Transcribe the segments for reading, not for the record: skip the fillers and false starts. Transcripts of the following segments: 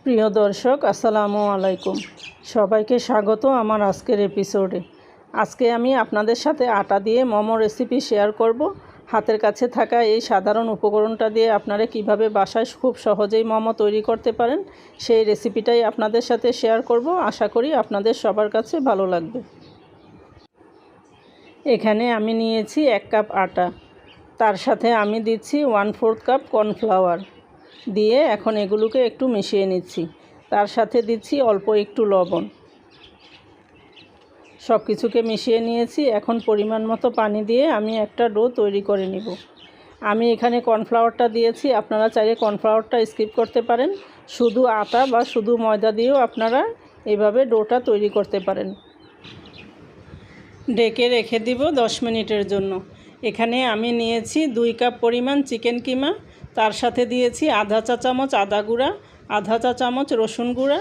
প্রিয় দর্শক, আসসালামু আলাইকুম। সবাইকে স্বাগত আমার আজকের এপিসোডে। আজকে আমি আপনাদের সাথে আটা দিয়ে মোমো রেসিপি শেয়ার করব। হাতের কাছে থাকা এই সাধারণ উপকরণটা দিয়ে আপনারা কিভাবে বাসায় খুব সহজেই মোমো তৈরি করতে পারেন, সেই রেসিপিটাই আপনাদের সাথে শেয়ার করব। আশা করি আপনাদের সবার কাছে ভালো লাগবে। এখানে আমি নিয়েছি 1 কাপ আটা, তার সাথে আমি দিচ্ছি 1/4 কাপ কর্নফ্লাওয়ার দিয়ে এখন এগুলোকে একটু মিশিয়ে নিচ্ছি। তার সাথে দিচ্ছি অল্প একটু লবণ। সব কিছুকে মিশিয়ে নিয়েছি। এখন পরিমাণ মতো পানি দিয়ে আমি একটা ডো তৈরি করে নিব। আমি এখানে কর্নফ্লাওয়ারটা দিয়েছি, আপনারা চাইলে কর্নফ্লাওয়ারটা স্কিপ করতে পারেন। শুধু আটা বা শুধু ময়দা দিয়েও আপনারা এইভাবে ডোটা তৈরি করতে পারেন। ঢেকে রেখে দিব 10 মিনিটের জন্য। এখানে আমি নিয়েছি 2 কাপ পরিমাণ চিকেন কিমা, তার সাথে দিয়েছি আধা চা চামচ আদা গুঁড়া, আধা চা চামচ রসুন গুঁড়া,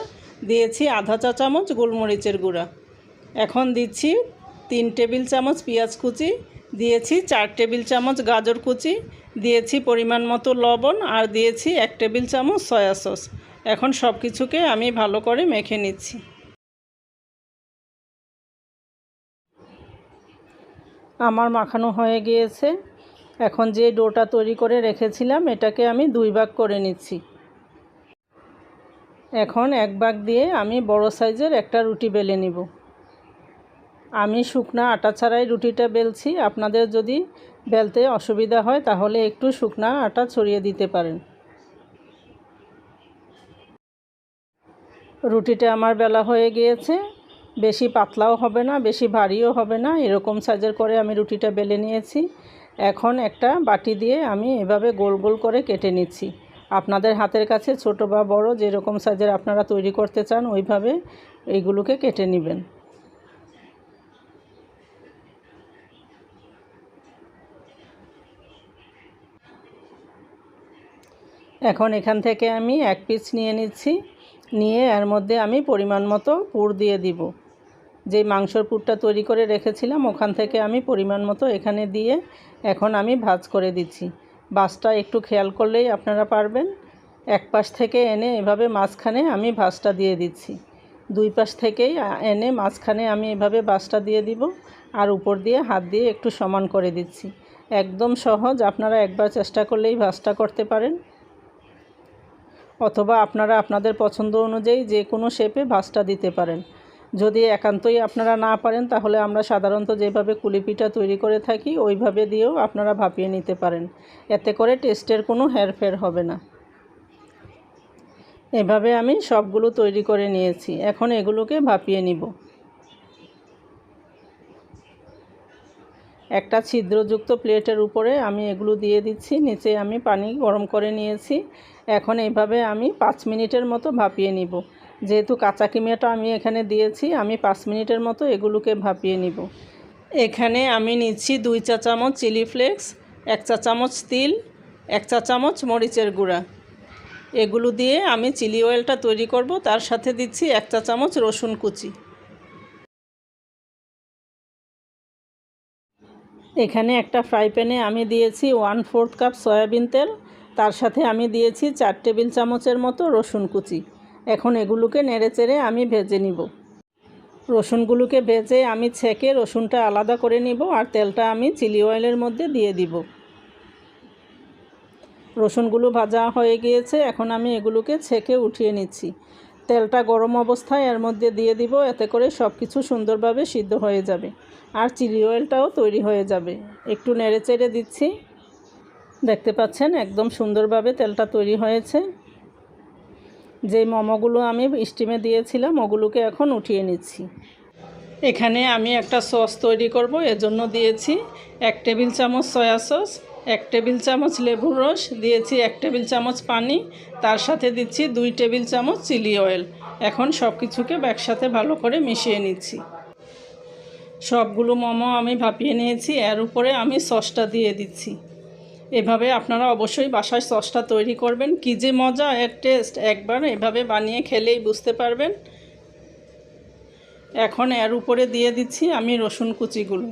দিয়েছি আধা চা চামচ গোলমরিচের গুঁড়া। এখন দিচ্ছি 3 টেবিল চামচ পেঁয়াজ কুচি, দিয়েছি 4 টেবিল চামচ গাজর কুচি, দিয়েছি পরিমাণ মতো লবণ আর দিয়েছি 1 টেবিল চামচ সয়া সস। এখন সব কিছুকে আমি ভালো করে মেখে নিচ্ছি। আমার মাখানো হয়ে গিয়েছে। এখন যে ডোটা তৈরি করে রেখেছিলাম এটাকে আমি 2 ভাগ করে নিচ্ছি। এখন 1 ভাগ দিয়ে আমি বড় সাইজের একটা রুটি বেলে নিব। আমি শুকনা আটা ছাড়াই রুটিটা বেলছি। আপনাদের যদি বেলতে অসুবিধা হয় তাহলে একটু শুকনা আটা ছড়িয়ে দিতে পারেন। রুটিটা আমার বেলা হয়ে গিয়েছে। বেশি পাতলাও হবে না, বেশি ভারীও হবে না, এরকম সাইজের করে আমি রুটিটা বেলে নিয়েছি। এখন একটা বাটি দিয়ে আমি এভাবে গোল গোল করে কেটে নিচ্ছি। আপনাদের হাতের কাছে ছোট বা বড় যেরকম সাইজের আপনারা তৈরি করতে চান ওইভাবে এইগুলোকে কেটে নেবেন। এখন এখান থেকে আমি 1 পিস নিয়ে নিচ্ছি। নিয়ে এর মধ্যে আমি পরিমাণ মতো পুর দিয়ে দিব। যে মাংসর পুরটা তৈরি করে রেখেছিলাম ওখান থেকে আমি পরিমাণ মতো এখানে দিয়ে এখন আমি ভাঁজ করে দিচ্ছি। ভাঁজটা একটু খেয়াল করলেই আপনারা পারবেন। এক পাশ থেকে এনে এভাবে মাঝখানে আমি ভাঁজটা দিয়ে দিচ্ছি। 2 পাশ থেকেই এনে মাঝখানে আমি এভাবে ভাঁজটা দিয়ে দিব আর উপর দিয়ে হাত দিয়ে একটু সমান করে দিচ্ছি। একদম সহজ, আপনারা একবার চেষ্টা করলেই ভাঁজটা করতে পারেন। অথবা আপনারা আপনাদের পছন্দ অনুযায়ী যে কোনো শেপে ভাঁজটা দিতে পারেন। যদি একান্তই আপনারা না পারেন তাহলে আমরা সাধারণত যেভাবে কুলি পিঠা তৈরি করে থাকি ওইভাবে দিয়েও আপনারা ভাপিয়ে নিতে পারেন। এতে করে টেস্টের কোনো হেরফের হবে না। এভাবে আমি সবগুলো তৈরি করে নিয়েছি। এখন এগুলোকে ভাপিয়ে নিব। একটা ছিদ্রযুক্ত প্লেটের উপরে আমি এগুলো দিয়ে দিচ্ছি। নিচে আমি পানি গরম করে নিয়েছি। এখন এইভাবে আমি 5 মিনিটের মতো ভাপিয়ে নিব। যেহেতু কাঁচা কিমাটা আমি এখানে দিয়েছি, আমি 5 মিনিটের মতো এগুলোকে ভাপিয়ে নিব। এখানে আমি নিচ্ছি 2 চা চামচ চিলি ফ্লেক্স, 1 চা চামচ তিল, 1 চা চামচ মরিচের গুঁড়া। এগুলো দিয়ে আমি চিলি অয়েলটা তৈরি করব। তার সাথে দিচ্ছি 1 চা চামচ রসুন কুচি। এখানে একটা ফ্রাই প্যানে আমি দিয়েছি 1/4 কাপ সয়াবিন তেল, তার সাথে আমি দিয়েছি 4 টেবিল চামচের মতো রসুন কুচি। এখন এগুলোকে নেড়েচেড়ে আমি ভেজে নিব। রসুনগুলোকে ভেজে আমি ছেঁকে রসুনটা আলাদা করে নিব আর তেলটা আমি চিলি অয়েলের মধ্যে দিয়ে দিব। রসুনগুলো ভাজা হয়ে গিয়েছে, এখন আমি এগুলোকে ছেঁকে উঠিয়ে নিচ্ছি। তেলটা গরম অবস্থায় এর মধ্যে দিয়ে দিব, এতে করে সব কিছু সুন্দরভাবে সিদ্ধ হয়ে যাবে আর চিলি অয়েলটাও তৈরি হয়ে যাবে। একটু নেড়েচেড়ে দিচ্ছি। দেখতে পাচ্ছেন একদম সুন্দরভাবে তেলটা তৈরি হয়েছে। যেই মোমোগুলো আমি স্টিমে দিয়েছিলাম ওগুলোকে এখন উঠিয়ে নিচ্ছি। এখানে আমি একটা সস তৈরি করব, এজন্য দিয়েছি 1 টেবিল চামচ সয়া সস, 1 টেবিল চামচ লেবুর রস, দিয়েছি 1 টেবিল চামচ পানি, তার সাথে দিচ্ছি 2 টেবিল চামচ চিলি অয়েল। এখন সব কিছুকে একসাথে ভালো করে মিশিয়ে নিচ্ছি। সবগুলো মোমো আমি ভাপিয়ে নিয়েছি, এর উপরে আমি সসটা দিয়ে দিচ্ছি। এভাবে আপনারা অবশ্যই বাসায় সসটা তৈরি করবেন। কী যে মজা এর টেস্ট, একবার এভাবে বানিয়ে খেলেই বুঝতে পারবেন। এখন এর উপরে দিয়ে দিচ্ছি আমি রসুন কুচিগুলো।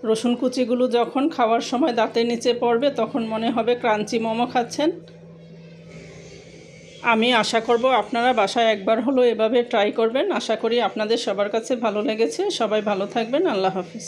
রসুন কুচিগুলো যখন খাওয়ার সময় দাঁতের নিচে পড়বে তখন মনে হবে ক্রাঞ্চি মোমো খাচ্ছেন। আমি আশা করব আপনারা বাসায় একবার হলো এভাবে ট্রাই করবেন। আশা করি আপনাদের সবার কাছে ভালো লেগেছে। সবাই ভালো থাকবেন। আল্লাহ হাফিজ।